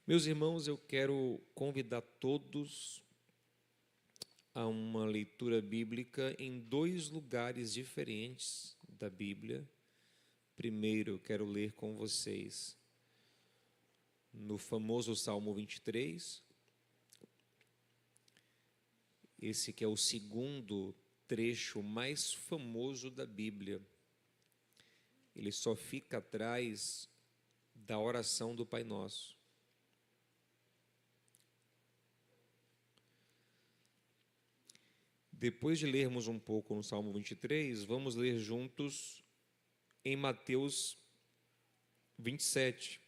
Meus irmãos, eu quero convidar todos a uma leitura bíblica em dois lugares diferentes da Bíblia. Primeiro, eu quero ler com vocês no famoso Salmo 23, esse que é o segundo trecho mais famoso da Bíblia. Ele só fica atrás da oração do Pai Nosso. Depois de lermos um pouco no Salmo 23, vamos ler juntos em Mateus 27.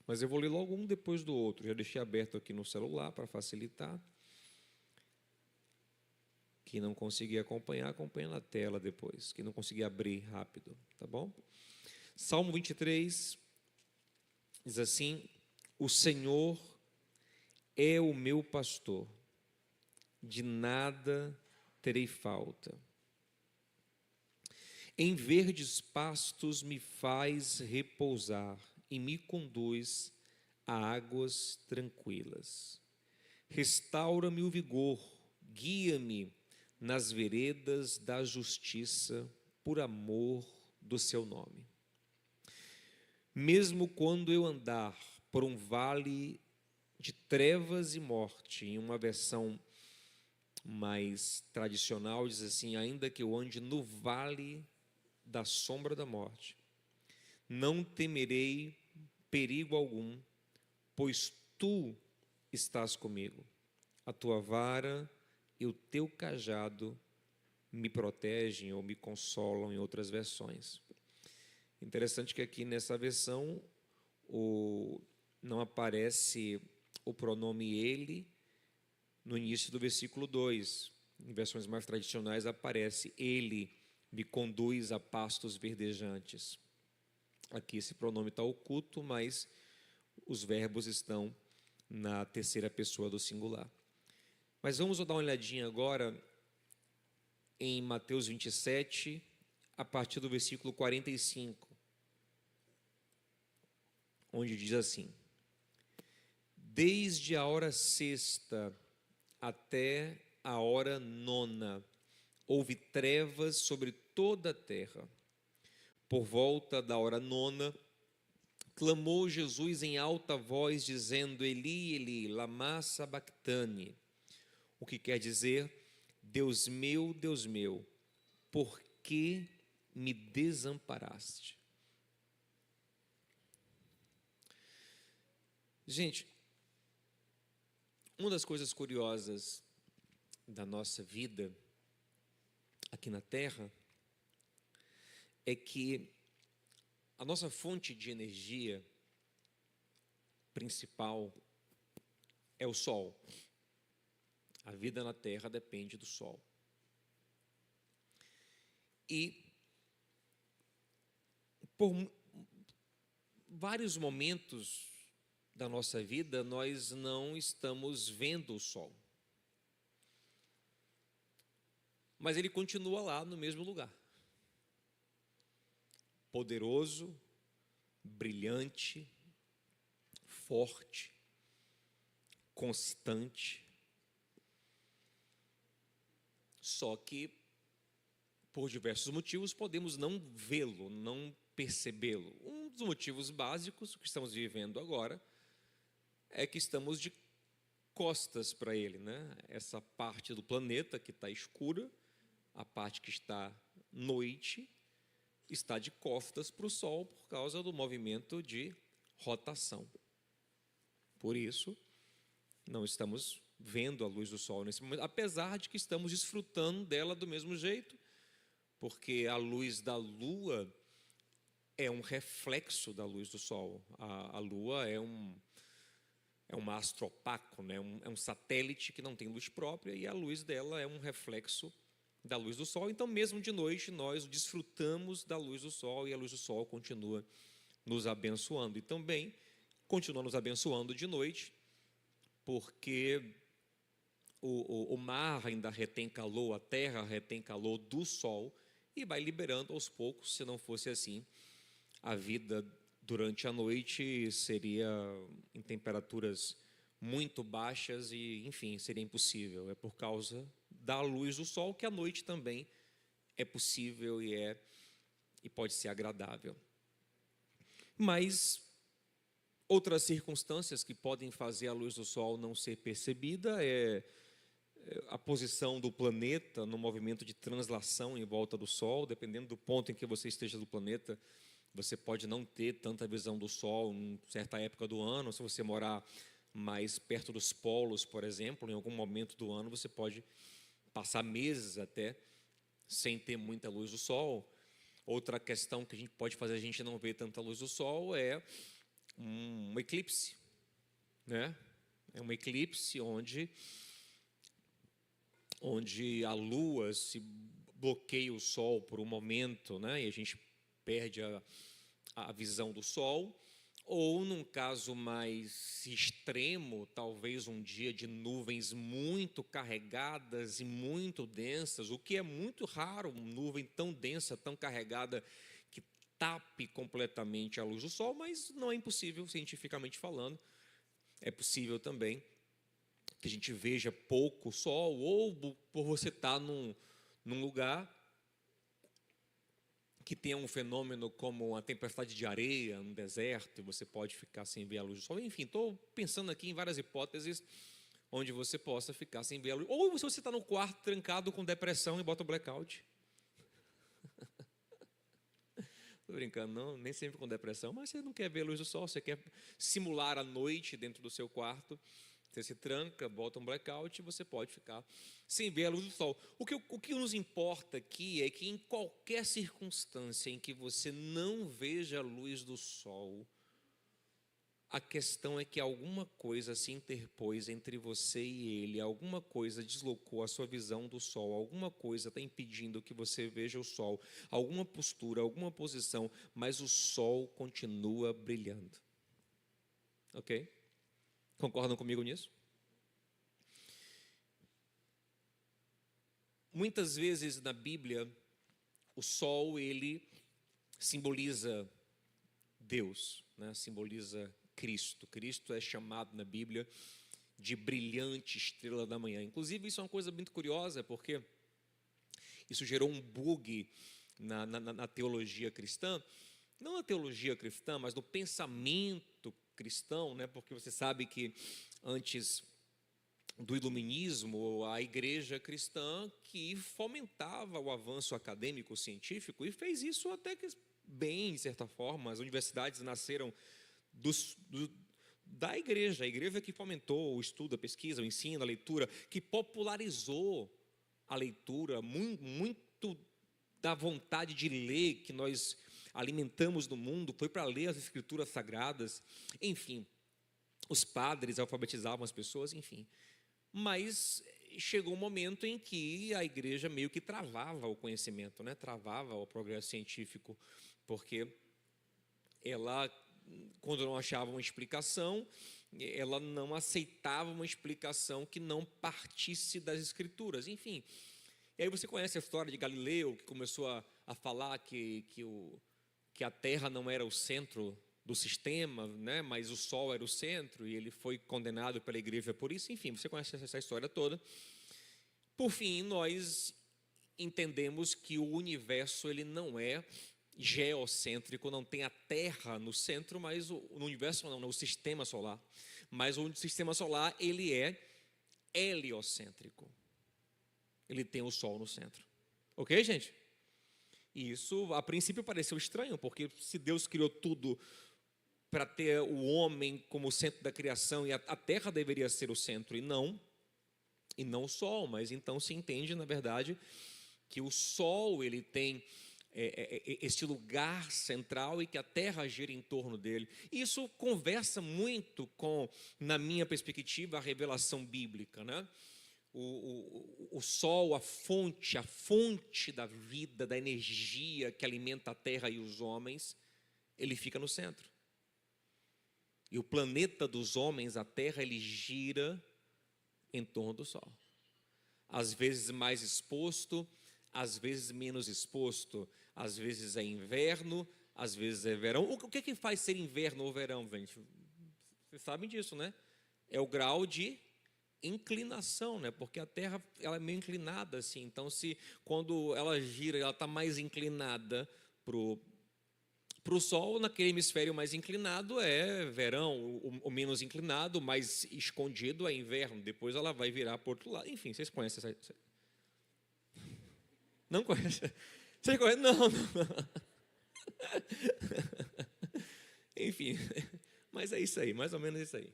Mas eu vou ler logo um depois do outro. Já deixei aberto aqui no celular para facilitar. Quem não conseguir acompanhar, acompanha na tela depois. Quem não conseguir abrir rápido, tá bom? Salmo 23 diz assim: O Senhor é o meu pastor, de nada terei falta. Em verdes pastos me faz repousar e me conduz a águas tranquilas. Restaura-me o vigor, guia-me nas veredas da justiça, por amor do seu nome. Mesmo quando eu andar por um vale de trevas e morte, em uma versão mais tradicional diz assim: ainda que eu ande no vale da sombra da morte, não temerei perigo algum, pois tu estás comigo. A tua vara e o teu cajado me protegem ou me consolam, em outras versões. Interessante que aqui nessa versão não aparece o pronome ele no início do versículo 2. Em versões mais tradicionais aparece: ele me conduz a pastos verdejantes. Aqui esse pronome está oculto, mas os verbos estão na terceira pessoa do singular. Mas vamos dar uma olhadinha agora em Mateus 27, a partir do versículo 45, onde diz assim: desde a hora sexta até a hora nona, houve trevas sobre toda a terra. Por volta da hora nona, clamou Jesus em alta voz, dizendo: Eli, Eli, lama sabactani, o que quer dizer: Deus meu, por que me desamparaste? Gente, uma das coisas curiosas da nossa vida aqui na Terra é que a nossa fonte de energia principal é o Sol. A vida na Terra depende do Sol. E por vários momentos da nossa vida, nós não estamos vendo o Sol. Mas ele continua lá no mesmo lugar. Poderoso, brilhante, forte, constante. Só que, por diversos motivos, podemos não vê-lo, não percebê-lo. Um dos motivos básicos que estamos vivendo agora é que estamos de costas para ele, né? Essa parte do planeta que está escura, a parte que está noite, está de costas para o Sol por causa do movimento de rotação. Por isso, não estamos vendo a luz do Sol nesse momento, apesar de que estamos desfrutando dela do mesmo jeito, porque a luz da Lua é um reflexo da luz do Sol. A Lua é um astro opaco, né? É um satélite que não tem luz própria, e a luz dela é um reflexo da luz do Sol. Então, mesmo de noite, nós desfrutamos da luz do Sol, e a luz do Sol continua nos abençoando. E também continua nos abençoando de noite, porque o mar ainda retém calor, a terra retém calor do Sol, e vai liberando aos poucos. Se não fosse assim, a vida durante a noite seria em temperaturas muito baixas e, enfim, seria impossível. É por causa da luz do sol que a noite também é possível e pode ser agradável. Mas outras circunstâncias que podem fazer a luz do sol não ser percebida é a posição do planeta no movimento de translação em volta do sol. Dependendo do ponto em que você esteja do planeta, você pode não ter tanta visão do sol em certa época do ano. Se você morar mais perto dos polos, por exemplo, em algum momento do ano, você pode passar meses até sem ter muita luz do sol. Outra questão que a gente pode fazer a gente não ver tanta luz do sol é um eclipse, né? É um eclipse onde a lua se bloqueia o sol por um momento, né? E a gente perde a visão do sol. Ou, num caso mais extremo, talvez um dia de nuvens muito carregadas e muito densas, o que é muito raro, uma nuvem tão densa, tão carregada, que tape completamente a luz do sol, mas não é impossível, cientificamente falando. É possível também que a gente veja pouco sol, ou por você estar num lugar que tenha um fenômeno como uma tempestade de areia no deserto, e você pode ficar sem ver a luz do sol. Enfim, estou pensando aqui em várias hipóteses onde você possa ficar sem ver a luz. Ou se você está no quarto trancado com depressão e bota o blackout. Estou brincando, não, nem sempre com depressão, mas você não quer ver a luz do sol, você quer simular a noite dentro do seu quarto. Você se tranca, bota um blackout e você pode ficar sem ver a luz do sol. O que nos importa aqui é que em qualquer circunstância em que você não veja a luz do sol, a questão é que alguma coisa se interpôs entre você e ele, alguma coisa deslocou a sua visão do sol, alguma coisa está impedindo que você veja o sol, alguma postura, alguma posição, mas o sol continua brilhando. Ok? Concordam comigo nisso? Muitas vezes na Bíblia, o sol ele simboliza Deus, né? Simboliza Cristo. Cristo é chamado na Bíblia de brilhante estrela da manhã. Inclusive, isso é uma coisa muito curiosa, porque isso gerou um bug na teologia cristã. Não na teologia cristã, mas no pensamento cristão, né? Porque você sabe que antes do iluminismo, a igreja cristã que fomentava o avanço acadêmico científico, e fez isso até que bem, de certa forma. As universidades nasceram da igreja, a igreja que fomentou o estudo, a pesquisa, o ensino, a leitura, que popularizou a leitura, muito da vontade de ler que nós alimentamos no mundo, foi para ler as escrituras sagradas. Enfim, os padres alfabetizavam as pessoas, enfim. Mas chegou um momento em que a igreja meio que travava o conhecimento, né? Travava o progresso científico, porque ela, quando não achava uma explicação, ela não aceitava uma explicação que não partisse das escrituras. Enfim, e aí você conhece a história de Galileu, que começou a falar que a Terra não era o centro do sistema, né, mas o Sol era o centro, e ele foi condenado pela igreja por isso. Enfim, você conhece essa história toda. Por fim, nós entendemos que o universo ele não é geocêntrico, não tem a Terra no centro, mas no universo não, no sistema solar. Mas o sistema solar ele é heliocêntrico. Ele tem o Sol no centro. Ok, gente? E isso, a princípio, pareceu estranho, porque se Deus criou tudo para ter o homem como centro da criação, e a Terra deveria ser o centro, e não o Sol. Mas então se entende, na verdade, que o Sol ele tem esse lugar central e que a Terra gira em torno dele. Isso conversa muito com, na minha perspectiva, a revelação bíblica, né? O Sol, a fonte da vida, da energia que alimenta a Terra e os homens, ele fica no centro. E o planeta dos homens, a Terra, ele gira em torno do Sol. Às vezes mais exposto, às vezes menos exposto. Às vezes é inverno, às vezes é verão. O que faz ser inverno ou verão, gente? Vocês sabem disso, né? É o grau de inclinação, né? Porque a Terra ela é meio inclinada assim. Então, se quando ela gira, ela está mais inclinada para o Sol, naquele hemisfério mais inclinado é verão, o menos inclinado, mais escondido é inverno. Depois ela vai virar para o outro lado. Enfim, vocês conhecem essa? Não conhecem? Vocês conhecem? Não, não. Enfim, mas é isso aí, mais ou menos isso aí.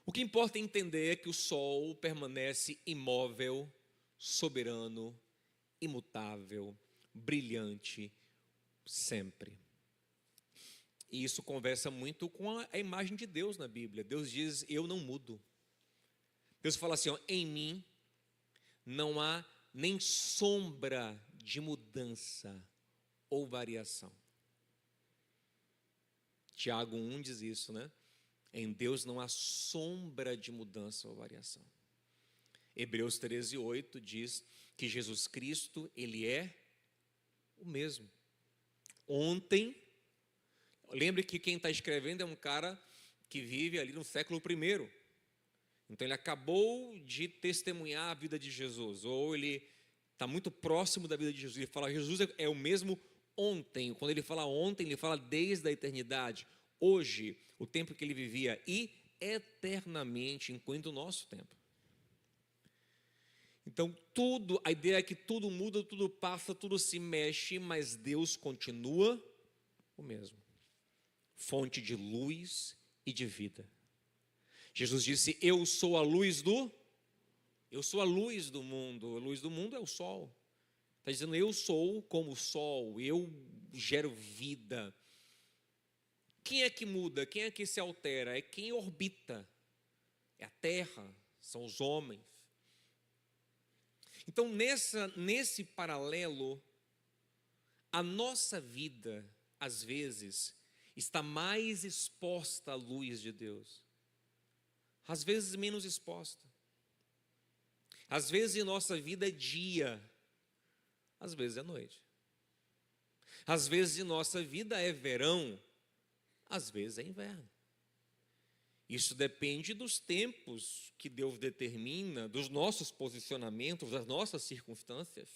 O que importa entender é que o Sol permanece imóvel, soberano, imutável, brilhante, sempre. E isso conversa muito com a imagem de Deus na Bíblia. Deus diz, eu não mudo. Deus fala assim, ó, em mim não há nem sombra de mudança ou variação. Tiago 1 diz isso, né? Em Deus não há sombra de mudança ou variação. Hebreus 13:8 diz que Jesus Cristo, Ele é o mesmo. Ontem, lembre que quem está escrevendo é um cara que vive ali no século I. Então ele acabou de testemunhar a vida de Jesus, ou ele está muito próximo da vida de Jesus. Ele fala, Jesus é o mesmo ontem. Quando ele fala ontem, ele fala desde a eternidade. Hoje, o tempo que ele vivia, e eternamente, enquanto o nosso tempo. Então, a ideia é que tudo muda, tudo passa, tudo se mexe, mas Deus continua o mesmo. Fonte de luz e de vida. Jesus disse, eu sou a luz do mundo. A luz do mundo é o sol. Está dizendo, eu sou como o sol, eu gero vida. Quem é que muda? Quem é que se altera? É quem orbita. É a terra, são os homens. Então, nesse paralelo, a nossa vida, às vezes, está mais exposta à luz de Deus. Às vezes, menos exposta. Às vezes, em nossa vida é dia. Às vezes é noite. Às vezes, em nossa vida é verão. Às vezes é inverno. Isso depende dos tempos que Deus determina, dos nossos posicionamentos, das nossas circunstâncias,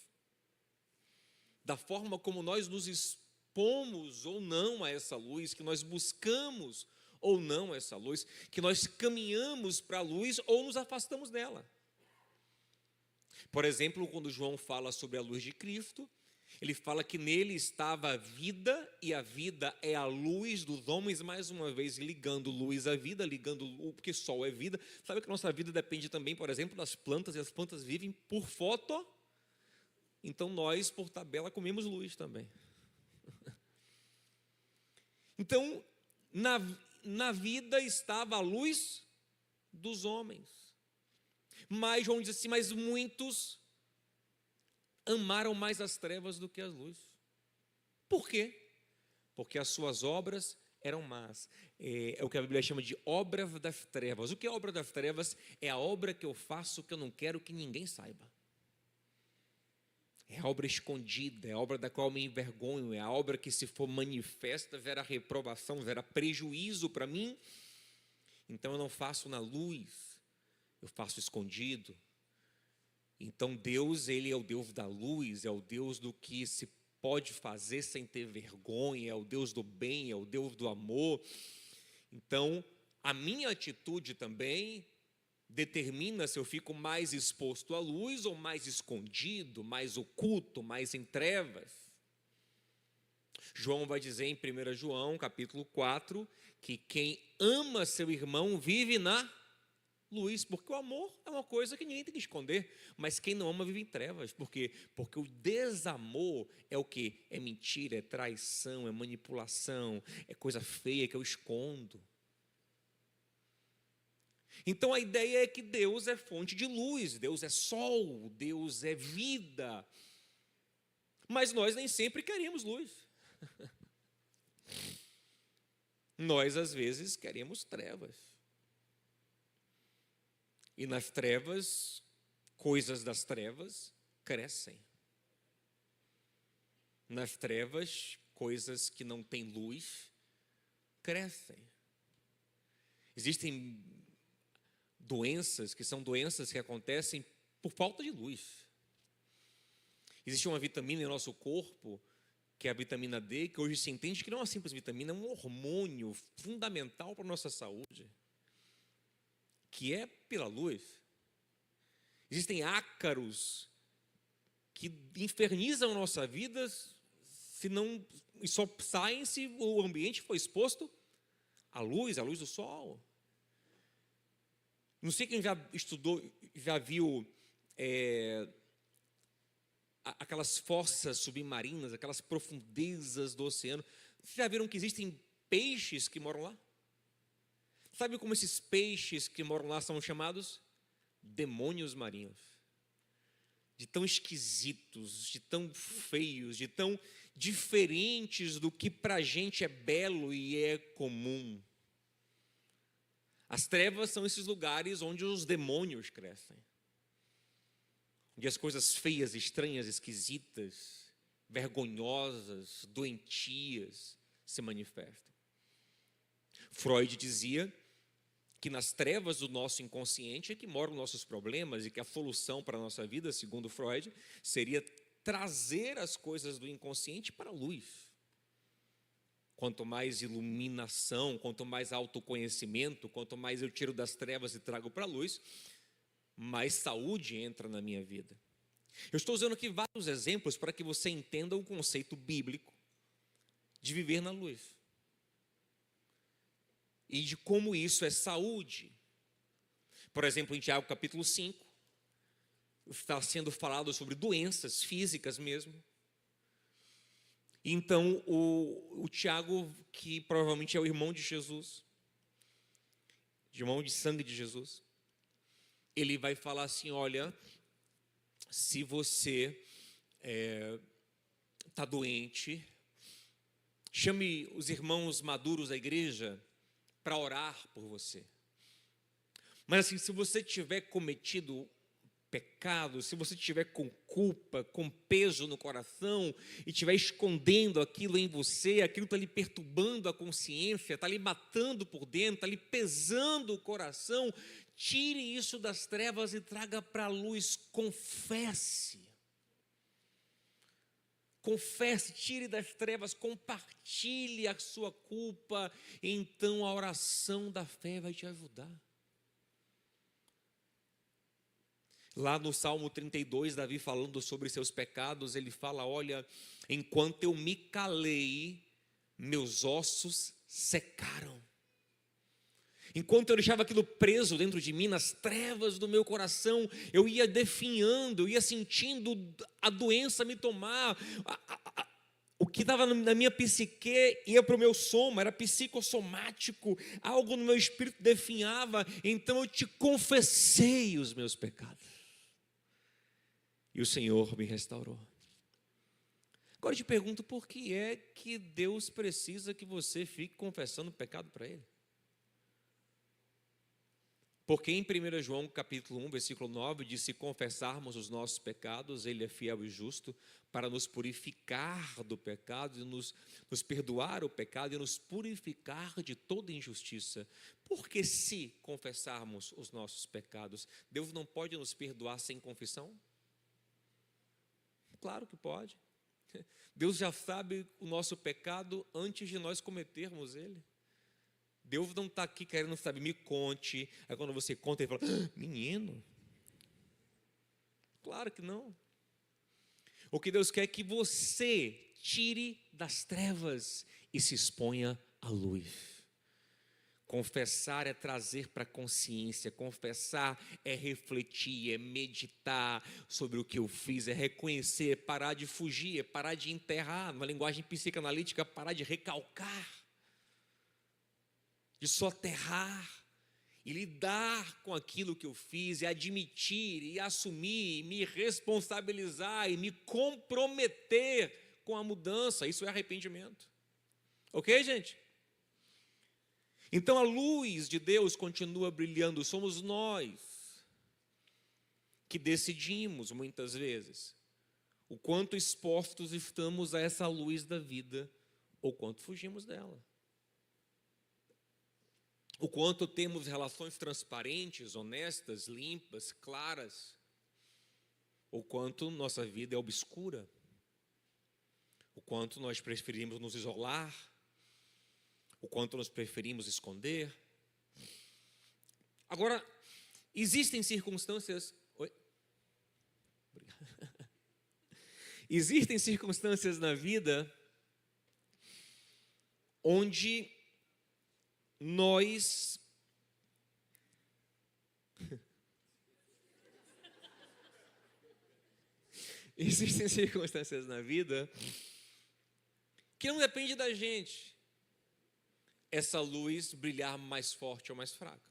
da forma como nós nos expomos ou não a essa luz, que nós buscamos ou não essa luz, que nós caminhamos para a luz ou nos afastamos dela. Por exemplo, quando João fala sobre a luz de Cristo, ele fala que nele estava a vida, e a vida é a luz dos homens, mais uma vez ligando luz à vida, porque sol é vida. Sabe que a nossa vida depende também, por exemplo, das plantas, e as plantas vivem por foto. Então nós, por tabela, comemos luz também. Então, na vida estava a luz dos homens. Mas João diz assim, mas muitos amaram mais as trevas do que as luzes. Por quê? Porque as suas obras eram más. É o que a Bíblia chama de obra das trevas. O que é obra das trevas? É a obra que eu faço que eu não quero que ninguém saiba. É a obra escondida, é a obra da qual eu me envergonho, é a obra que, se for manifesta, verá reprovação, verá prejuízo para mim. Então eu não faço na luz, eu faço escondido. Então Deus, Ele é o Deus da luz, é o Deus do que se pode fazer sem ter vergonha, é o Deus do bem, é o Deus do amor. Então, a minha atitude também determina se eu fico mais exposto à luz ou mais escondido, mais oculto, mais em trevas. João vai dizer em 1 João, capítulo 4, que quem ama seu irmão vive na luz, porque o amor é uma coisa que ninguém tem que esconder, mas quem não ama vive em trevas. Por quê? Porque o desamor é o quê? É mentira, é traição, é manipulação, é coisa feia que eu escondo. Então a ideia é que Deus é fonte de luz, Deus é sol, Deus é vida, mas nós nem sempre queremos luz. Nós às vezes queremos trevas. E nas trevas, coisas das trevas crescem. Nas trevas, coisas que não têm luz crescem. Existem doenças que são doenças que acontecem por falta de luz. Existe uma vitamina em nosso corpo, que é a vitamina D, que hoje se entende que não é uma simples vitamina, é um hormônio fundamental para a nossa saúde, que é pela luz. Existem ácaros que infernizam a nossa vida e só saem se o ambiente for exposto à luz do sol. Não sei quem já estudou, já viu aquelas fossas submarinas, aquelas profundezas do oceano. Vocês já viram que existem peixes que moram lá? Sabe como esses peixes que moram lá são chamados? Demônios marinhos. De tão esquisitos, de tão feios, de tão diferentes do que para a gente é belo e é comum. As trevas são esses lugares onde os demônios crescem, onde as coisas feias, estranhas, esquisitas, vergonhosas, doentias se manifestam. Freud dizia que nas trevas do nosso inconsciente é que moram nossos problemas e que a solução para a nossa vida, segundo Freud, seria trazer as coisas do inconsciente para a luz. Quanto mais iluminação, quanto mais autoconhecimento, quanto mais eu tiro das trevas e trago para a luz, mais saúde entra na minha vida. Eu estou usando aqui vários exemplos para que você entenda o conceito bíblico de viver na luz e de como isso é saúde. Por exemplo, em Tiago capítulo 5, está sendo falado sobre doenças físicas mesmo. Então, o Tiago, que provavelmente é o irmão de Jesus, irmão de sangue de Jesus, ele vai falar assim: olha, se você está doente, chame os irmãos maduros da igreja para orar por você. Mas assim, se você tiver cometido pecado, se você estiver com culpa, com peso no coração e estiver escondendo aquilo em você, aquilo está lhe perturbando a consciência, está lhe matando por dentro, está lhe pesando o coração, tire isso das trevas e traga para a luz. Confesse, tire das trevas, compartilhe a sua culpa, então a oração da fé vai te ajudar. Lá no Salmo 32, Davi falando sobre seus pecados, ele fala: olha, enquanto eu me calei, meus ossos secaram. Enquanto eu deixava aquilo preso dentro de mim, nas trevas do meu coração, eu ia definhando, eu ia sentindo a doença me tomar. O que estava na minha psique ia para o meu soma, era psicossomático, algo no meu espírito definhava. Então eu te confessei os meus pecados, e o Senhor me restaurou. Agora eu te pergunto, por que é que Deus precisa que você fique confessando o pecado para Ele? Porque em 1 João capítulo 1, versículo 9, diz: se confessarmos os nossos pecados, Ele é fiel e justo para nos purificar do pecado, e nos perdoar o pecado e nos purificar de toda injustiça. Porque se confessarmos os nossos pecados, Deus não pode nos perdoar sem confissão? Claro que pode. Deus já sabe o nosso pecado antes de nós cometermos ele. Deus não está aqui querendo saber, me conte. Aí quando você conta, ele fala: menino. Claro que não. O que Deus quer é que você tire das trevas e se exponha à luz. Confessar é trazer para a consciência, confessar é refletir, é meditar sobre o que eu fiz, é reconhecer, é parar de fugir, é parar de enterrar, numa linguagem psicanalítica, parar de recalcar, de soterrar, e lidar com aquilo que eu fiz, e admitir, e assumir, e me responsabilizar, e me comprometer com a mudança. Isso é arrependimento. Ok, gente? Então a luz de Deus continua brilhando, somos nós que decidimos muitas vezes o quanto expostos estamos a essa luz da vida, ou quanto fugimos dela. O quanto temos relações transparentes, honestas, limpas, claras, ou quanto nossa vida é obscura, o quanto nós preferimos nos isolar, o quanto nós preferimos esconder. Agora, existem circunstâncias... Oi? Existem circunstâncias na vida onde nós existem circunstâncias na vida que não depende da gente essa luz brilhar mais forte ou mais fraca.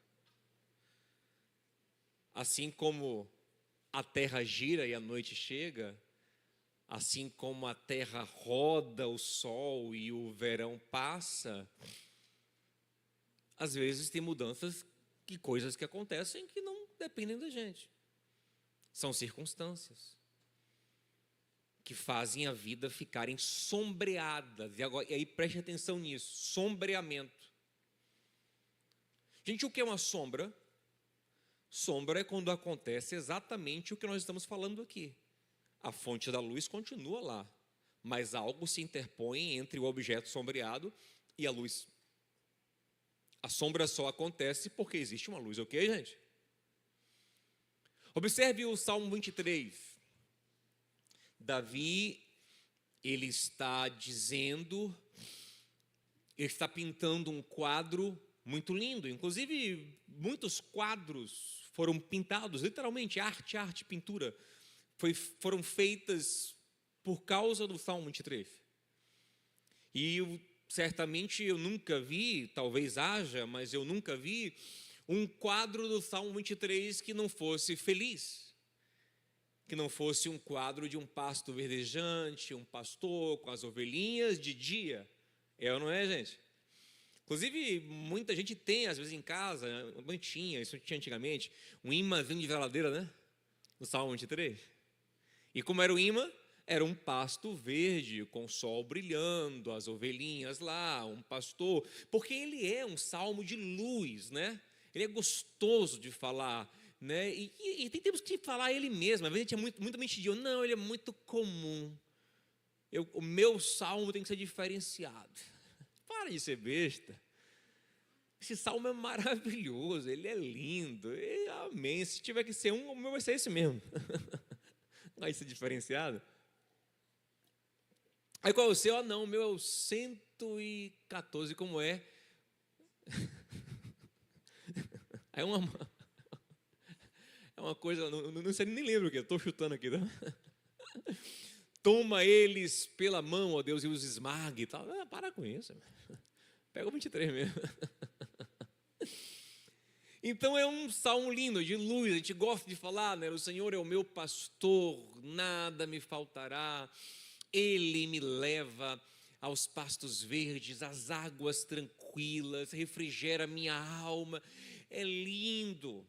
Assim como a terra gira e a noite chega, assim como a terra roda o sol e o verão passa, às vezes tem mudanças e coisas que acontecem que não dependem da gente. São circunstâncias que fazem a vida ficar sombreada. E aí preste atenção nisso, sombreamento. Gente, o que é uma sombra? Sombra é quando acontece exatamente o que nós estamos falando aqui. A fonte da luz continua lá, mas algo se interpõe entre o objeto sombreado e a luz. A sombra só acontece porque existe uma luz, ok, gente? Observe o Salmo 23. Davi, ele está dizendo, ele está pintando um quadro muito lindo. Inclusive, muitos quadros foram pintados, literalmente, arte, pintura, foram feitas por causa do Salmo 23. E certamente eu nunca vi, talvez haja, mas eu nunca vi um quadro do Salmo 23 que não fosse feliz, que não fosse um quadro de um pasto verdejante, um pastor com as ovelhinhas de dia. É ou não é, gente? Inclusive, muita gente tem, às vezes em casa, isso tinha antigamente, um imãzinho de geladeira, né? No Salmo 23. E como era o imã? Era um pasto verde, com o sol brilhando, as ovelhinhas lá, um pastor. Porque ele é um salmo de luz, né? Ele é gostoso de falar, né? E temos que falar ele mesmo. Às vezes a gente é muito mentiroso. Não, ele é muito comum. O meu salmo tem que ser diferenciado. Para de ser besta. Esse salmo é maravilhoso, ele é lindo. Amém. Se tiver que ser um, o meu vai ser esse mesmo. Vai ser diferenciado. Aí qual é o seu? Ah, não, o meu é o 114, como é? É uma coisa, não sei, nem lembro o que, estou chutando aqui. Tá? Toma eles pela mão, ó Deus, e os esmague e tal. Ah, para com isso. Pega o 23 mesmo. Então é um salmo lindo, de luz. A gente gosta de falar, né? O Senhor é o meu pastor, nada me faltará. Ele me leva aos pastos verdes, às águas tranquilas, refrigera minha alma. É lindo.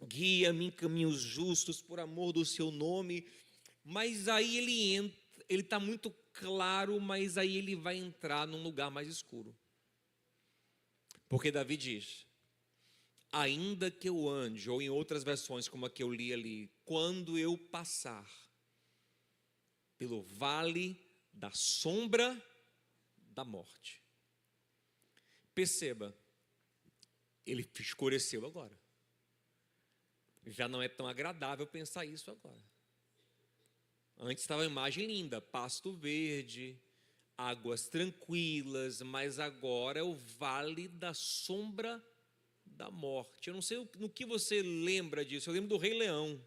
Guia-me em caminhos justos por amor do seu nome. Mas aí ele está muito claro, mas aí ele vai entrar num lugar mais escuro. Porque Davi diz: ainda que eu ande, ou em outras versões como a que eu li ali, quando eu passar pelo vale da sombra da morte. Perceba, ele escureceu agora. Já não é tão agradável pensar isso agora. Antes estava uma imagem linda, pasto verde, águas tranquilas, mas agora é o vale da sombra da morte. Eu não sei no que você lembra disso. Eu lembro do Rei Leão.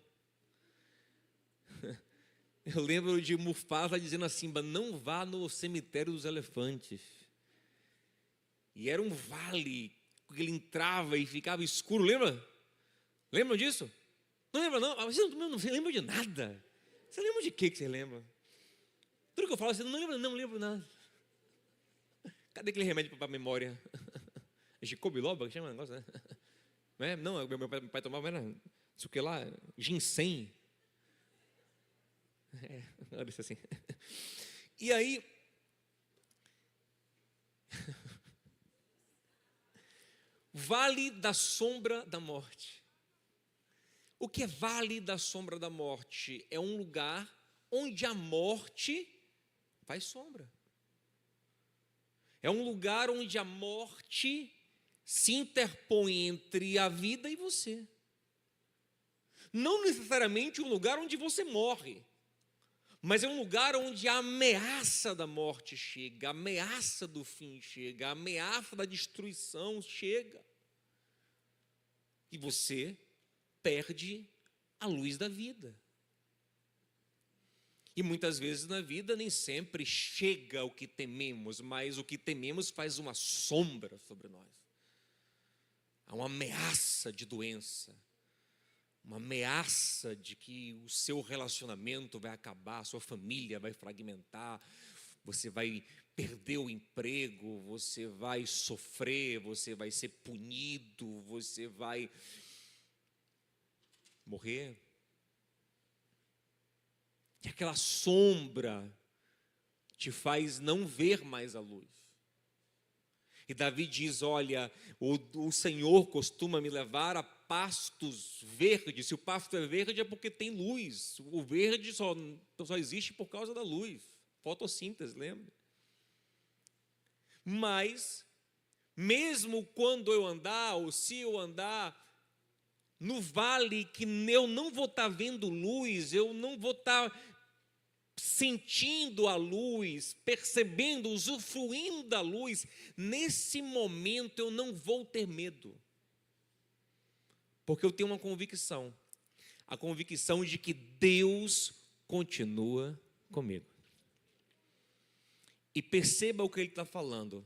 Eu lembro de Mufasa dizendo assim: não vá no cemitério dos elefantes. E era um vale que ele entrava e ficava escuro, lembra? Lembram disso? Não lembra não? Você não lembra de nada. Você lembra de quê que você lembra? Tudo que eu falo, você não lembra? Não lembro nada. Cadê aquele remédio para a memória? Ginkgo biloba, que chama o negócio, né? Não, meu pai tomava, era isso que lá, ginseng. Olha isso assim. E aí, vale da sombra da morte. O que é vale da sombra da morte? É um lugar onde a morte faz sombra. É um lugar onde a morte se interpõe entre a vida e você. Não necessariamente um lugar onde você morre, mas é um lugar onde a ameaça da morte chega, a ameaça do fim chega, a ameaça da destruição chega. E você perde a luz da vida. E muitas vezes na vida nem sempre chega o que tememos, mas o que tememos faz uma sombra sobre nós. Há uma ameaça de doença, uma ameaça de que o seu relacionamento vai acabar, a sua família vai fragmentar, você vai perder o emprego, você vai sofrer, você vai ser punido, você vai morrer. E aquela sombra te faz não ver mais a luz. E Davi diz, olha, o Senhor costuma me levar a pastos verdes. Se o pasto é verde é porque tem luz. O verde só existe por causa da luz. Fotossíntese, lembra? Mas, mesmo quando eu andar, ou se eu andar no vale que eu não vou estar vendo luz, eu não vou estar sentindo a luz, percebendo, usufruindo da luz, nesse momento eu não vou ter medo. Porque eu tenho uma convicção, a convicção de que Deus continua comigo. E perceba o que ele está falando,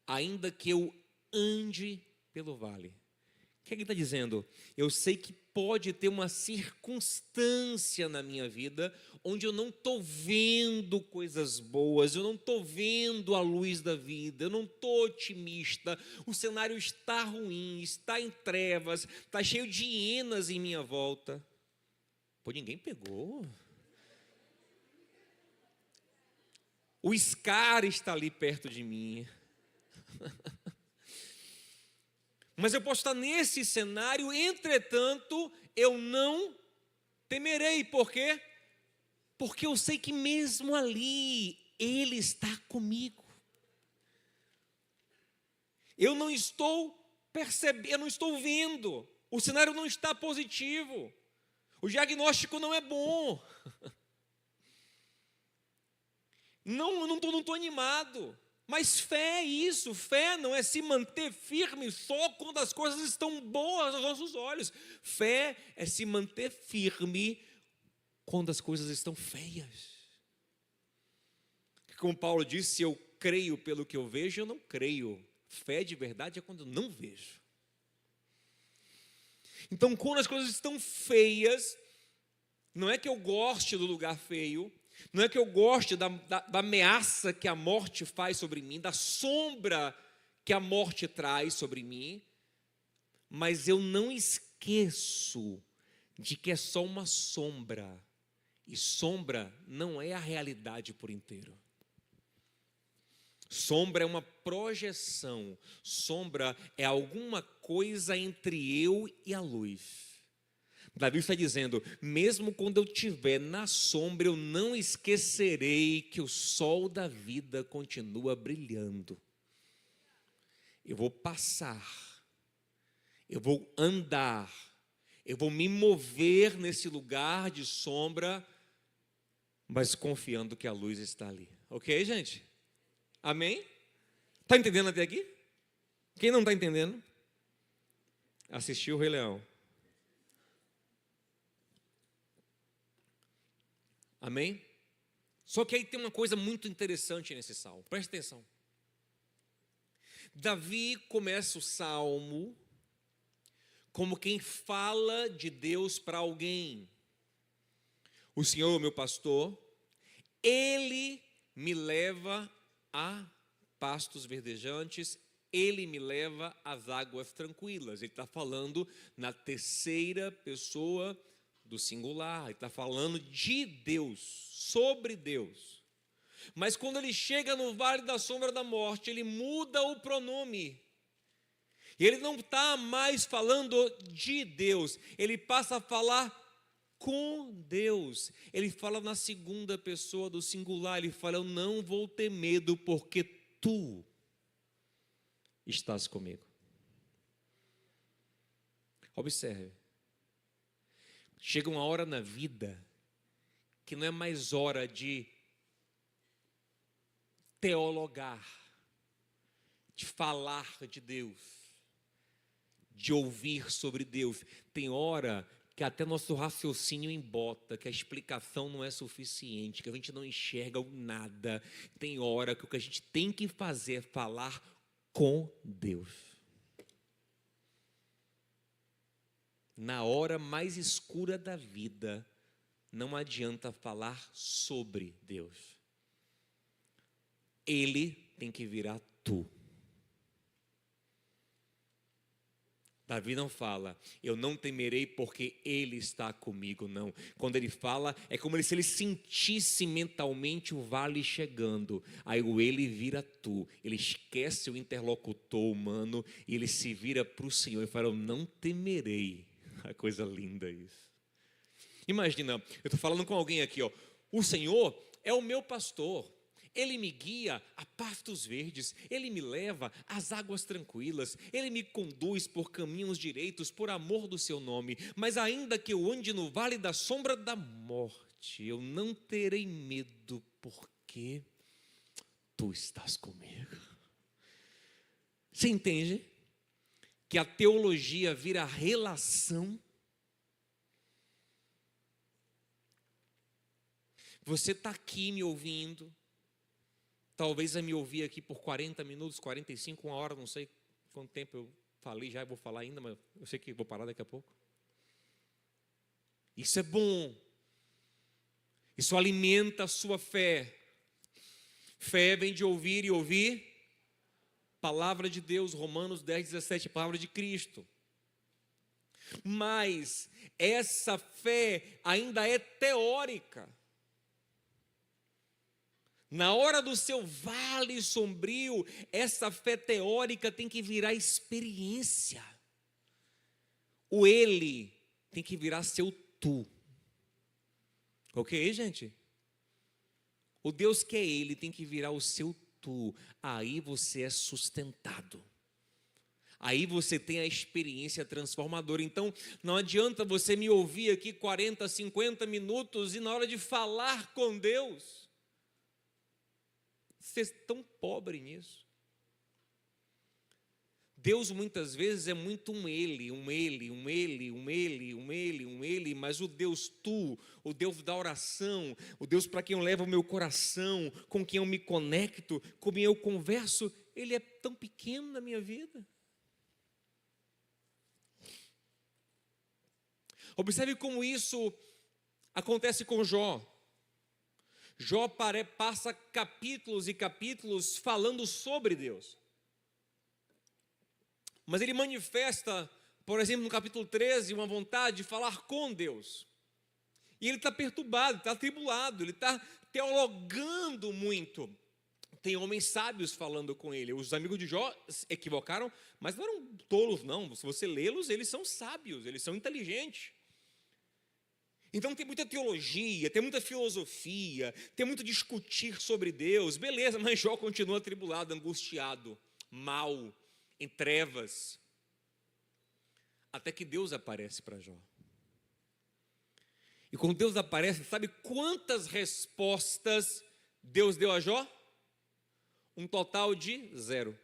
ainda que eu ande pelo vale. O que ele está dizendo? Eu sei que pode ter uma circunstância na minha vida onde eu não estou vendo coisas boas, eu não estou vendo a luz da vida, eu não estou otimista, o cenário está ruim, está em trevas, está cheio de hienas em minha volta. Pô, ninguém pegou. O Scar está ali perto de mim. Mas eu posso estar nesse cenário, entretanto, eu não temerei. Por quê? Porque eu sei que mesmo ali, Ele está comigo. Eu não estou percebendo, eu não estou vendo. O cenário não está positivo. O diagnóstico não é bom. Não estou animado. Mas fé é isso, fé não é se manter firme só quando as coisas estão boas aos nossos olhos. Fé é se manter firme quando as coisas estão feias. Como Paulo disse, se eu creio pelo que eu vejo, eu não creio. Fé de verdade é quando eu não vejo. Então, quando as coisas estão feias, não é que eu goste do lugar feio, não é que eu goste da ameaça que a morte faz sobre mim, da sombra que a morte traz sobre mim, mas eu não esqueço de que é só uma sombra, e sombra não é a realidade por inteiro. Sombra é uma projeção, sombra é alguma coisa entre eu e a luz. Davi está dizendo, mesmo quando eu estiver na sombra, eu não esquecerei que o sol da vida continua brilhando. Eu vou passar, eu vou andar, eu vou me mover nesse lugar de sombra, mas confiando que a luz está ali. Ok, gente? Amém? Está entendendo até aqui? Quem não está entendendo? Assistiu o Rei Leão. Amém? Só que aí tem uma coisa muito interessante nesse salmo. Preste atenção. Davi começa o salmo como quem fala de Deus para alguém. O Senhor, meu pastor, Ele me leva a pastos verdejantes, Ele me leva às águas tranquilas. Ele está falando na terceira pessoa do singular, ele está falando de Deus, sobre Deus. Mas quando ele chega no vale da sombra da morte, ele muda o pronome. E ele não está mais falando de Deus, ele passa a falar com Deus. Ele fala na segunda pessoa do singular, ele fala: eu não vou ter medo, porque tu estás comigo. Observe, chega uma hora na vida que não é mais hora de teologar, de falar de Deus, de ouvir sobre Deus. Tem hora que até nosso raciocínio embota, que a explicação não é suficiente, que a gente não enxerga nada. Tem hora que o que a gente tem que fazer é falar com Deus. Na hora mais escura da vida, não adianta falar sobre Deus. Ele tem que virar tu. Davi não fala: eu não temerei porque ele está comigo, não. Quando ele fala, é como se ele sentisse mentalmente o vale chegando. Aí o ele vira tu. Ele esquece o interlocutor humano e ele se vira para o Senhor e fala: eu não temerei. A coisa linda isso. Imagina, eu estou falando com alguém aqui, ó. O Senhor é o meu pastor. Ele me guia a pastos verdes, Ele me leva às águas tranquilas, Ele me conduz por caminhos direitos, por amor do seu nome. Mas ainda que eu ande no vale da sombra da morte, eu não terei medo, porque tu estás comigo. Você entende que a teologia vira relação? Você está aqui me ouvindo, talvez vai me ouvir aqui por 40 minutos, 45, uma hora, não sei quanto tempo eu falei já, vou falar ainda, mas eu sei que vou parar daqui a pouco. Isso é bom. Isso alimenta a sua fé. Fé vem de ouvir e ouvir palavra de Deus, Romanos 10, 17, palavra de Cristo. Mas essa fé ainda é teórica. Na hora do seu vale sombrio, essa fé teórica tem que virar experiência. O ele tem que virar seu tu. Ok, gente? O Deus que é ele tem que virar o seu tu. Aí você é sustentado. Aí você tem a experiência transformadora. Então, não adianta você me ouvir aqui 40, 50 minutos e na hora de falar com Deus, você é tão pobre nisso. Deus muitas vezes é muito um ele, mas o Deus tu, o Deus da oração, o Deus para quem eu levo o meu coração, com quem eu me conecto, com quem eu converso, ele é tão pequeno na minha vida. Observe como isso acontece com Jó. Jó passa capítulos e capítulos falando sobre Deus. Mas ele manifesta, por exemplo, no capítulo 13, uma vontade de falar com Deus. E ele está perturbado, está atribulado, ele está teologando muito. Tem homens sábios falando com ele. Os amigos de Jó se equivocaram, mas não eram tolos, não. Se você lê-los, eles são sábios, eles são inteligentes. Então tem muita teologia, tem muita filosofia, tem muito discutir sobre Deus. Beleza, mas Jó continua atribulado, angustiado, mal, em trevas. Até que Deus aparece para Jó. E quando Deus aparece, sabe quantas respostas Deus deu a Jó? Um total de 0.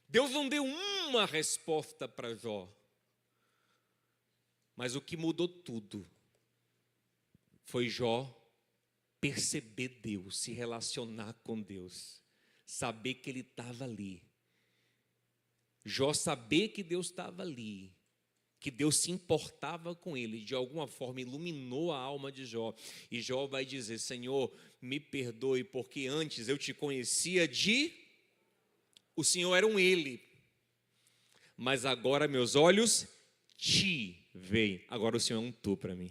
Deus não deu uma resposta para Jó. Mas o que mudou tudo foi Jó perceber Deus, se relacionar com Deus, saber que Ele estava ali. Jó saber que Deus estava ali, que Deus se importava com ele, de alguma forma iluminou a alma de Jó. E Jó vai dizer: Senhor, me perdoe, porque antes eu te conhecia o Senhor era um ele, mas agora meus olhos ti veio. Agora o Senhor é um tu para mim.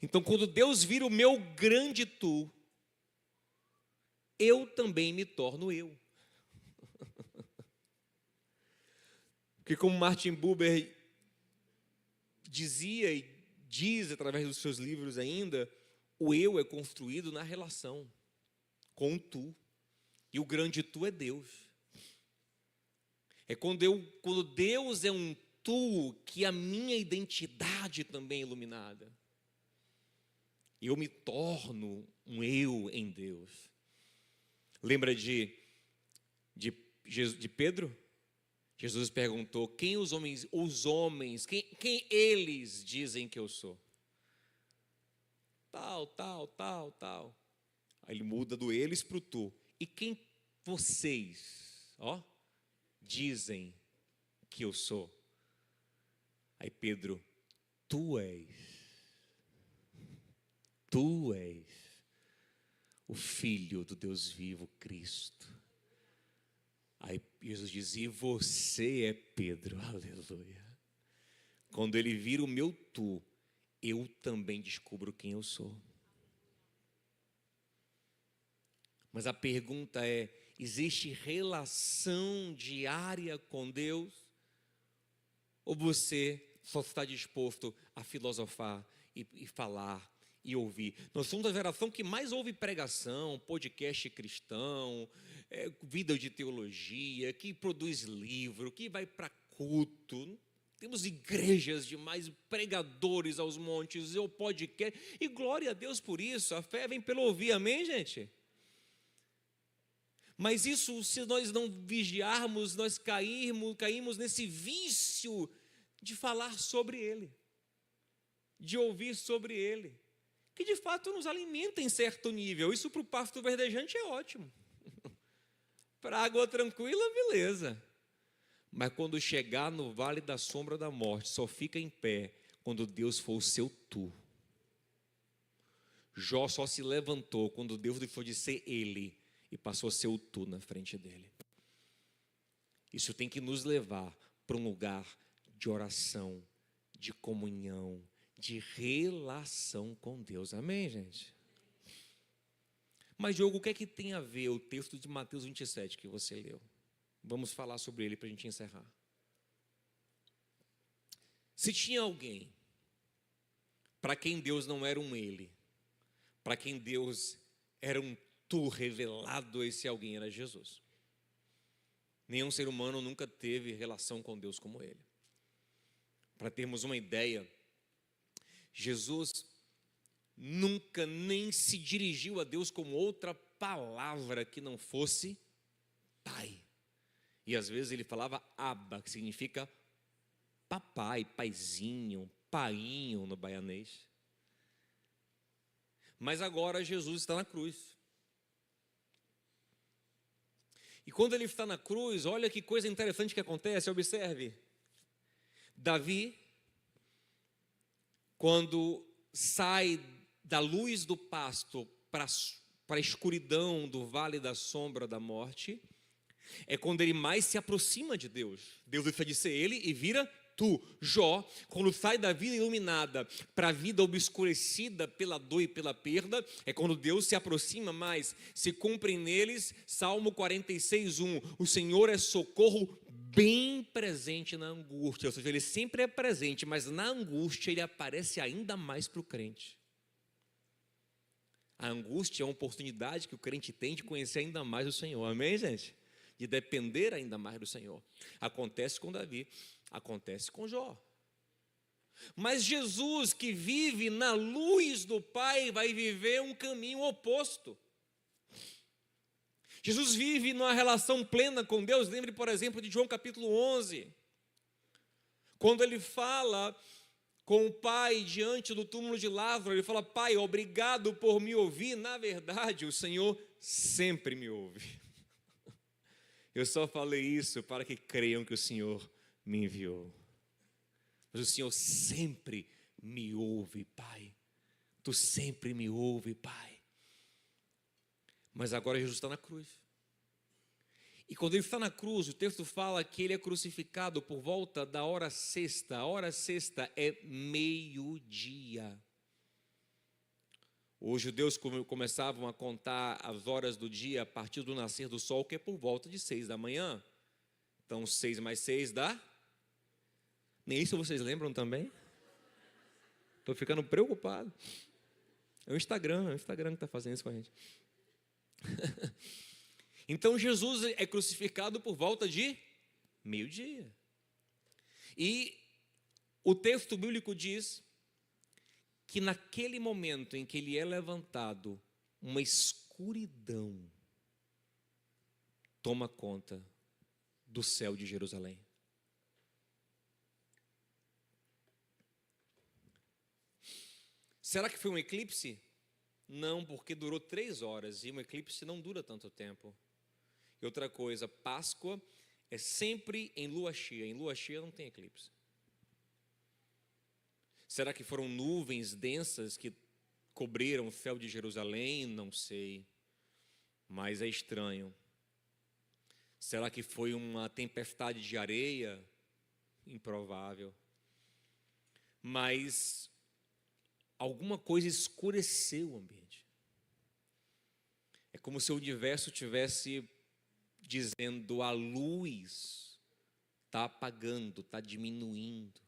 Então, quando Deus vira o meu grande tu, eu também me torno eu. Porque como Martin Buber dizia e diz através dos seus livros ainda, o eu é construído na relação com o tu. E o grande tu é Deus. É quando Deus é um tu que a minha identidade também é iluminada. Eu me torno um eu em Deus. Lembra de Pedro? Jesus perguntou, quem quem eles dizem que eu sou? Tal. Aí ele muda do eles para o tu. E quem vocês, dizem que eu sou? Aí Pedro, tu és o Filho do Deus vivo, Cristo. Aí Jesus dizia, e você é Pedro, aleluia. Quando ele vira o meu tu, eu também descubro quem eu sou. Mas a pergunta é, existe relação diária com Deus? Ou você só está disposto a filosofar e falar e ouvir? Nós somos a geração que mais ouve pregação, podcast cristão, vida de teologia, que produz livro, que vai para culto. Temos igrejas demais, pregadores aos montes, ou podcast, e glória a Deus por isso. A fé vem pelo ouvir, amém, gente? Mas isso, se nós não vigiarmos, nós caímos nesse vício de falar sobre Ele, de ouvir sobre Ele, que de fato nos alimenta em certo nível. Isso para o pasto verdejante é ótimo. Para água tranquila, beleza. Mas quando chegar no vale da sombra da morte, só fica em pé quando Deus for o seu tu. Jó só se levantou quando Deus deixou de ser ele e passou a ser o tu na frente dele. Isso tem que nos levar para um lugar de oração, de comunhão, de relação com Deus. Amém, gente? Mas, Diogo, o que é que tem a ver o texto de Mateus 27 que você leu? Vamos falar sobre ele para a gente encerrar. Se tinha alguém para quem Deus não era um ele, para quem Deus era um tu revelado, esse alguém era Jesus. Nenhum ser humano nunca teve relação com Deus como ele. Para termos uma ideia, Jesus nunca nem se dirigiu a Deus com outra palavra que não fosse Pai. E às vezes ele falava Abba, que significa papai, paizinho, painho no baianês. Mas agora Jesus está na cruz. E quando ele está na cruz, olha que coisa interessante que acontece, observe. Davi, quando sai da luz do pasto para a escuridão do vale da sombra da morte, é quando ele mais se aproxima de Deus. Deus deixa de ser ele e vira tu. Jó, quando sai da vida iluminada para a vida obscurecida pela dor e pela perda, é quando Deus se aproxima mais. Se cumpre neles, Salmo 46:1, o Senhor é socorro bem presente na angústia. Ou seja, ele sempre é presente, mas na angústia ele aparece ainda mais para o crente. A angústia é uma oportunidade que o crente tem de conhecer ainda mais o Senhor. Amém, gente? De depender ainda mais do Senhor. Acontece com Davi, acontece com Jó. Mas Jesus, que vive na luz do Pai, vai viver um caminho oposto. Jesus vive numa relação plena com Deus. Lembre, por exemplo, de João capítulo 11. Quando ele fala com o Pai diante do túmulo de Lázaro, ele fala: Pai, obrigado por me ouvir. Na verdade, o Senhor sempre me ouve. Eu só falei isso para que creiam que o Senhor me enviou. Mas o Senhor sempre me ouve, Pai. Tu sempre me ouve, Pai. Mas agora Jesus está na cruz. E quando ele está na cruz, o texto fala que ele é crucificado por volta da hora sexta. A hora sexta é meio-dia. Os judeus começavam a contar as horas do dia a partir do nascer do sol, que é por volta de 6 da manhã. Então, 6 mais 6 dá? Nem isso vocês lembram também? Estou ficando preocupado. É o Instagram que está fazendo isso com a gente. Então, Jesus é crucificado por volta de meio-dia. E o texto bíblico diz que naquele momento em que ele é levantado, uma escuridão toma conta do céu de Jerusalém. Será que foi um eclipse? Não, porque durou 3 horas e um eclipse não dura tanto tempo. E outra coisa, Páscoa é sempre em lua cheia. Em lua cheia não tem eclipse. Será que foram nuvens densas que cobriram o céu de Jerusalém? Não sei, mas é estranho. Será que foi uma tempestade de areia? Improvável. Mas alguma coisa escureceu o ambiente. É como se o universo tivesse dizendo: a luz está apagando, está diminuindo.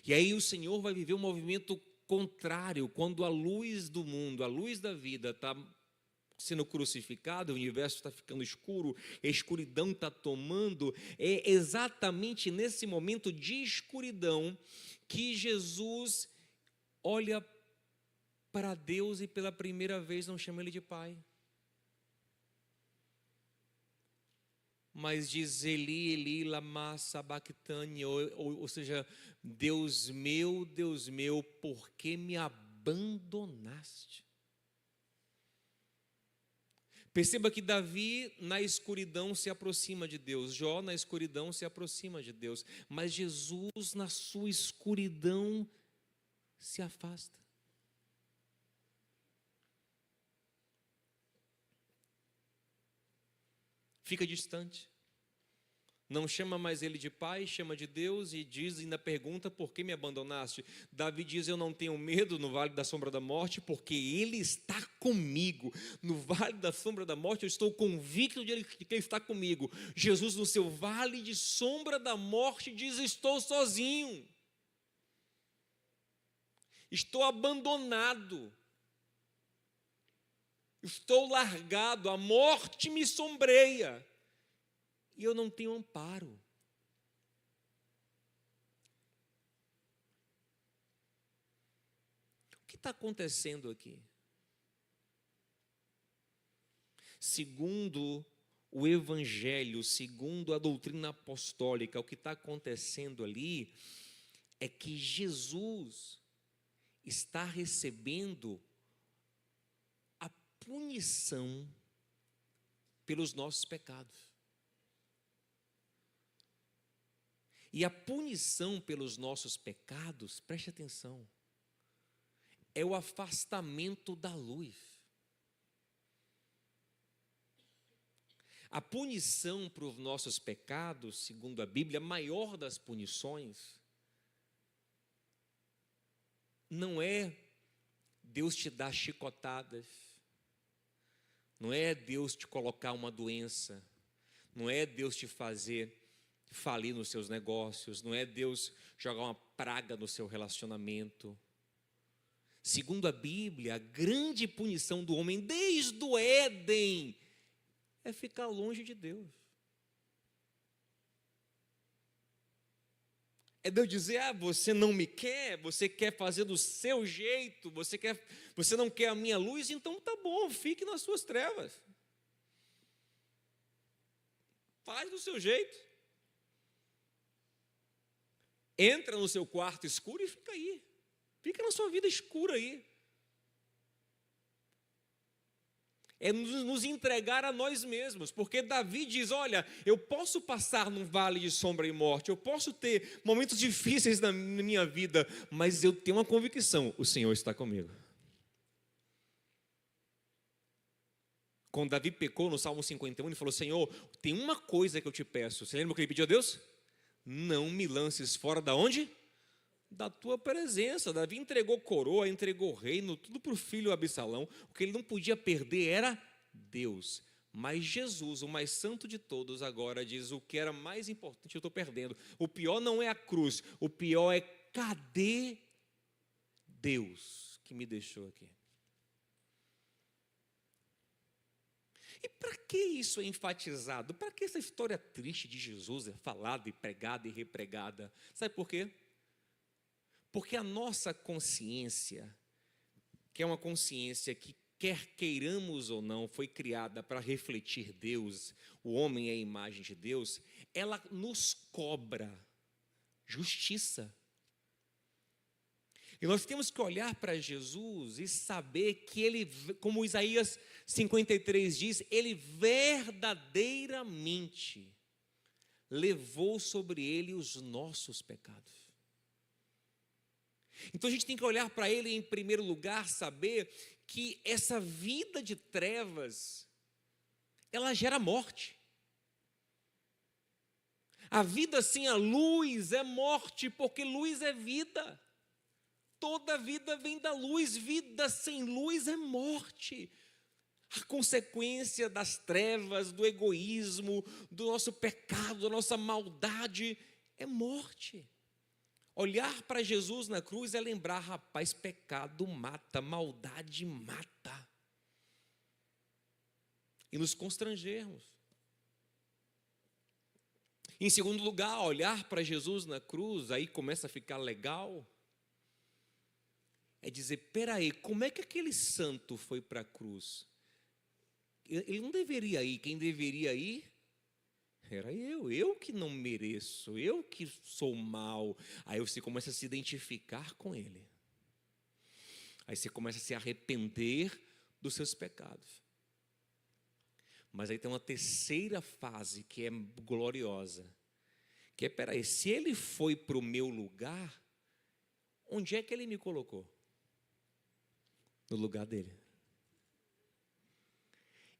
E aí o Senhor vai viver um movimento contrário, quando a luz do mundo, a luz da vida está sendo crucificada, o universo está ficando escuro, a escuridão está tomando. É exatamente nesse momento de escuridão que Jesus olha para Deus e pela primeira vez não chama Ele de Pai, mas diz Eli, Eli, lama sabachthani, ou seja, Deus meu, por que me abandonaste? Perceba que Davi na escuridão se aproxima de Deus, Jó na escuridão se aproxima de Deus, mas Jesus na sua escuridão se afasta. Fica distante. Não chama mais ele de pai, chama de Deus e diz, ainda pergunta: por que me abandonaste? Davi diz: eu não tenho medo no vale da sombra da morte, porque ele está comigo. No vale da sombra da morte eu estou convicto de que ele está comigo. Jesus, no seu vale de sombra da morte, diz: estou sozinho, estou abandonado, estou largado, a morte me sombreia e eu não tenho amparo. O que está acontecendo aqui? Segundo o Evangelho, segundo a doutrina apostólica, o que está acontecendo ali é que Jesus está recebendo a punição pelos nossos pecados. E a punição pelos nossos pecados, preste atenção, é o afastamento da luz. A punição para os nossos pecados, segundo a Bíblia, a maior das punições, não é Deus te dar chicotadas, não é Deus te colocar uma doença, não é Deus te fazer falir nos seus negócios, não é Deus jogar uma praga no seu relacionamento. Segundo a Bíblia, a grande punição do homem desde o Éden é ficar longe de Deus. É Deus dizer: você não me quer, você quer fazer do seu jeito, você não quer a minha luz, então tá bom, fique nas suas trevas. Faz do seu jeito. Entra no seu quarto escuro e fica aí. Fica na sua vida escura aí. É nos entregar a nós mesmos, porque Davi diz: olha, eu posso passar num vale de sombra e morte, eu posso ter momentos difíceis na minha vida, mas eu tenho uma convicção: o Senhor está comigo. Quando Davi pecou no Salmo 51, ele falou: Senhor, tem uma coisa que eu te peço. Você lembra o que ele pediu a Deus? Não me lances fora da onde? Da tua presença. Davi entregou coroa, entregou reino, tudo para o filho Absalão. O que ele não podia perder era Deus. Mas Jesus, o mais santo de todos, agora diz: o que era mais importante eu estou perdendo. O pior não é a cruz, o pior é: cadê Deus que me deixou aqui? E para que isso é enfatizado? Para que essa história triste de Jesus é falada e pregada e repregada? Sabe por quê? Porque a nossa consciência, que é uma consciência que, quer queiramos ou não, foi criada para refletir Deus, o homem é a imagem de Deus, ela nos cobra justiça. E nós temos que olhar para Jesus e saber que ele, como Isaías 53 diz, ele verdadeiramente levou sobre ele os nossos pecados. Então a gente tem que olhar para ele em primeiro lugar, saber que essa vida de trevas, ela gera morte. A vida sem a luz é morte, porque luz é vida. Toda vida vem da luz, vida sem luz é morte. A consequência das trevas, do egoísmo, do nosso pecado, da nossa maldade, é morte. Olhar para Jesus na cruz é lembrar: rapaz, pecado mata, maldade mata. E nos constrangermos. Em segundo lugar, olhar para Jesus na cruz, aí começa a ficar legal. É dizer: peraí, como é que aquele santo foi para a cruz? Ele não deveria ir, quem deveria ir era eu que não mereço, eu que sou mau. Aí você começa a se identificar com ele. Aí você começa a se arrepender dos seus pecados. Mas aí tem uma terceira fase que é gloriosa, que é: peraí, se ele foi para o meu lugar, onde é que ele me colocou? No lugar dele.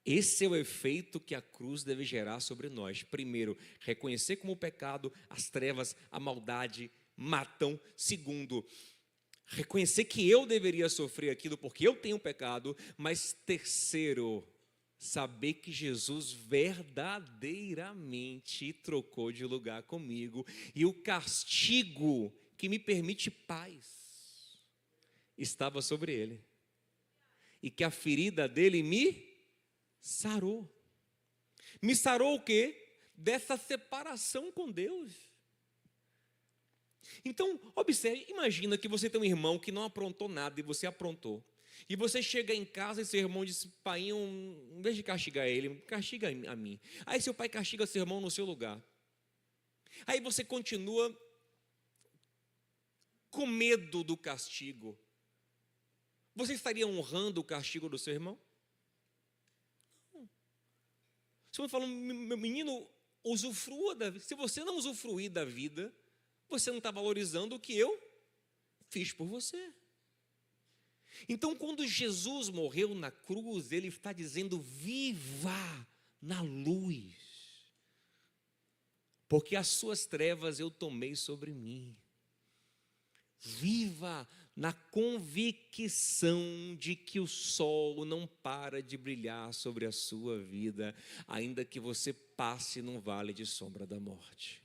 Esse é o efeito que a cruz deve gerar sobre nós. Primeiro, reconhecer como o pecado, as trevas, a maldade matam. Segundo, reconhecer que eu deveria sofrer aquilo porque eu tenho pecado. Mas terceiro, saber que Jesus verdadeiramente trocou de lugar comigo. E o castigo que me permite paz estava sobre ele. E que a ferida dele me sarou. Me sarou o quê? Dessa separação com Deus. Então, observe, imagina que você tem um irmão que não aprontou nada e você aprontou. E você chega em casa e seu irmão diz: pai, em vez de castigar ele, castiga a mim. Aí seu pai castiga seu irmão no seu lugar. Aí você continua com medo do castigo. Você estaria honrando o castigo do seu irmão? Não. Se eu falo: meu menino, usufrua da vida. Se você não usufruir da vida, você não está valorizando o que eu fiz por você. Então, quando Jesus morreu na cruz, ele está dizendo: viva na luz, porque as suas trevas eu tomei sobre mim. Viva na convicção de que o sol não para de brilhar sobre a sua vida, ainda que você passe num vale de sombra da morte.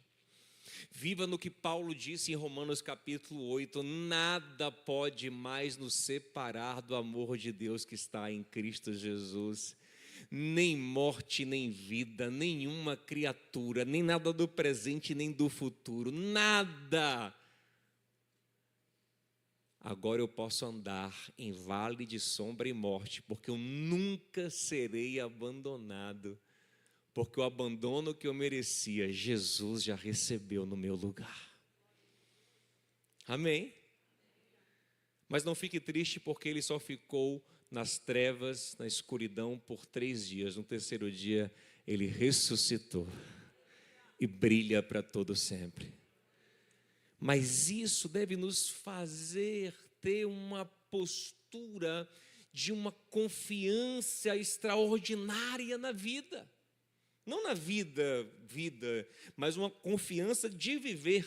Viva no que Paulo disse em Romanos capítulo 8: nada pode mais nos separar do amor de Deus que está em Cristo Jesus. Nem morte, nem vida, nenhuma criatura, nem nada do presente, nem do futuro, nada. Agora eu posso andar em vale de sombra e morte, porque eu nunca serei abandonado. Porque o abandono que eu merecia, Jesus já recebeu no meu lugar. Amém? Mas não fique triste, porque ele só ficou nas trevas, na escuridão por 3 dias. No terceiro dia, ele ressuscitou e brilha para todo sempre. Mas isso deve nos fazer ter uma postura de uma confiança extraordinária na vida. Não na vida, mas uma confiança de viver,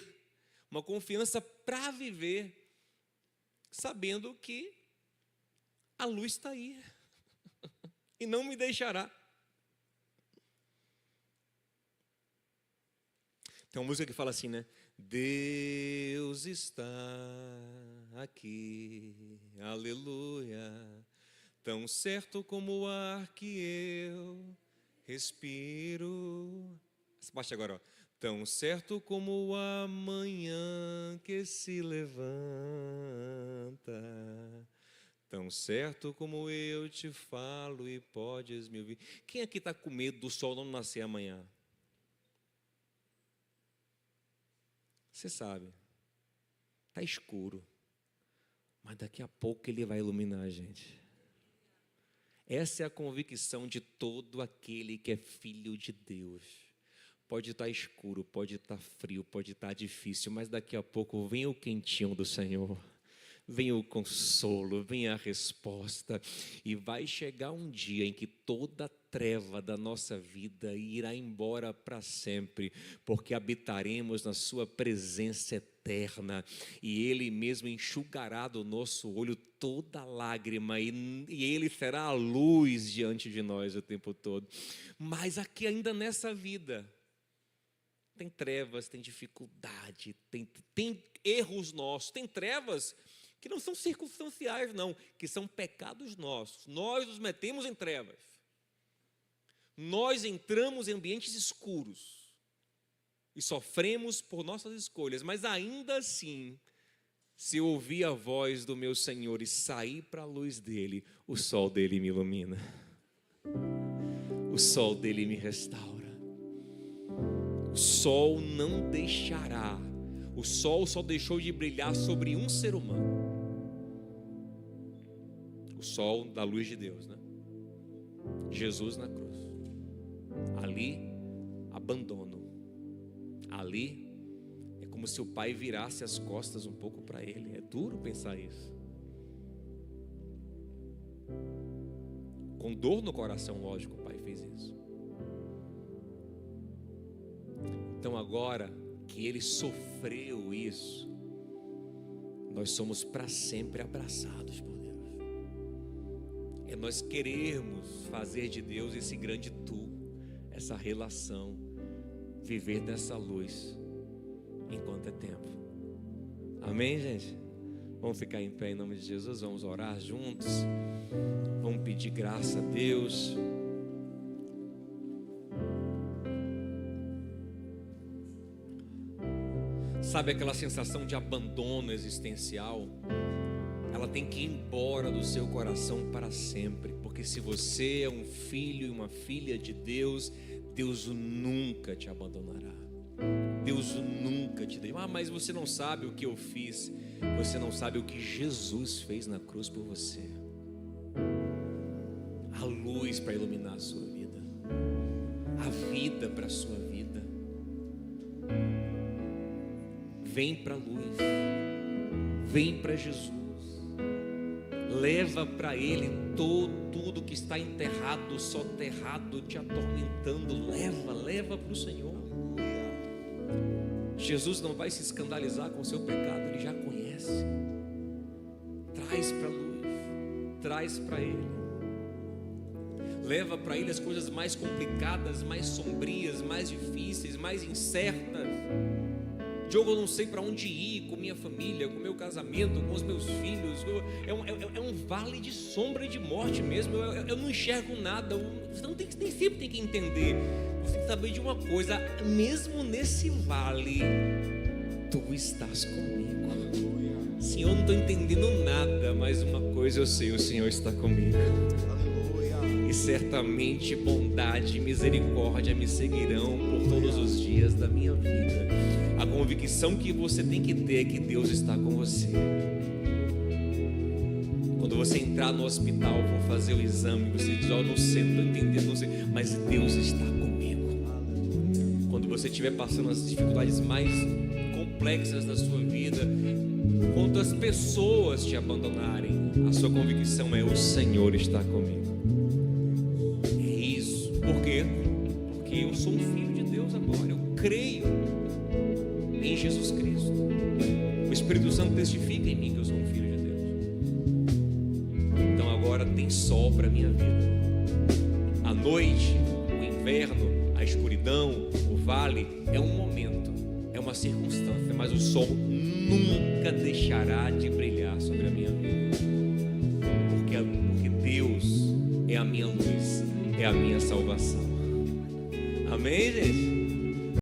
uma confiança para viver, sabendo que a luz está aí e não me deixará. Tem uma música que fala assim, né? Deus está aqui, aleluia, tão certo como o ar que eu respiro. Essa parte agora, ó. Tão certo como o amanhã que se levanta, tão certo como eu te falo e podes me ouvir. Quem aqui está com medo do sol não nascer amanhã? Você sabe, está escuro, mas daqui a pouco ele vai iluminar a gente. Essa é a convicção de todo aquele que é filho de Deus. Pode estar escuro, pode estar frio, pode estar difícil, mas daqui a pouco vem o quentinho do Senhor, vem o consolo, vem a resposta, e vai chegar um dia em que toda treva da nossa vida irá embora para sempre, porque habitaremos na sua presença eterna, e Ele mesmo enxugará do nosso olho toda lágrima, e Ele será a luz diante de nós o tempo todo. Mas aqui ainda nessa vida, tem trevas, tem dificuldade, tem erros nossos, tem trevas que não são circunstanciais não, que são pecados nossos. Nós nos metemos em trevas, nós entramos em ambientes escuros e sofremos por nossas escolhas, mas ainda assim, se eu ouvir a voz do meu Senhor e sair para a luz dele, o sol dele me ilumina, o sol dele me restaura. O sol não deixará, o sol só deixou de brilhar sobre um ser humano, o sol da luz de Deus, né? Jesus na cruz. Ali, abandono. Ali, é como se o pai virasse as costas um pouco para ele. É duro pensar isso. Com dor no coração, lógico, o pai fez isso. Então agora que ele sofreu isso, nós somos para sempre abraçados por Deus. É nós querermos fazer de Deus esse grande tu, essa relação, viver nessa luz enquanto é tempo. Amém, gente? Vamos ficar em pé em nome de Jesus, vamos orar juntos, vamos pedir graça a Deus. Sabe aquela sensação de abandono existencial? Ela tem que ir embora do seu coração para sempre, porque se você é um filho e uma filha de Deus, Deus nunca te abandonará. Deus nunca te deixará. Mas você não sabe o que eu fiz, você não sabe o que Jesus fez na cruz por você. A luz para iluminar a sua vida, a vida para a sua vida. Vem para a luz, vem para Jesus, leva para Ele tudo que está enterrado, soterrado, te atormentando, leva para o Senhor. Jesus não vai se escandalizar com o seu pecado, Ele já conhece. Traz para a luz, traz para Ele, leva para Ele as coisas mais complicadas, mais sombrias, mais difíceis, mais incertas. Diogo, eu não sei para onde ir com minha família, com meu casamento, com os meus filhos. É um vale de sombra e de morte mesmo. Eu não enxergo nada. Você não tem, nem sempre tem que entender. Você tem que saber de uma coisa: mesmo nesse vale, tu estás comigo. Senhor, eu não estou entendendo nada, mas uma coisa eu sei: o Senhor está comigo. E certamente bondade e misericórdia me seguirão por todos os dias da minha vida. A convicção que você tem que ter é que Deus está com você. Quando você entrar no hospital, for fazer o exame, você diz: não sei, não estou entendendo, não sei, mas Deus está comigo. Quando você estiver passando as dificuldades mais complexas da sua vida, quando as pessoas te abandonarem, A sua convicção é: o Senhor está comigo. É isso. Por quê? Porque eu sou um filho de Deus agora. Eu creio em Jesus Cristo. O Espírito Santo testifica em mim que eu sou um filho de Deus. Então agora tem sol para a minha vida. A noite, o inverno, a escuridão, o vale é um momento, é uma circunstância, mas o sol nunca deixará de brilhar sobre a minha vida. Porque Deus é a minha luz, é a minha salvação. Amém, gente?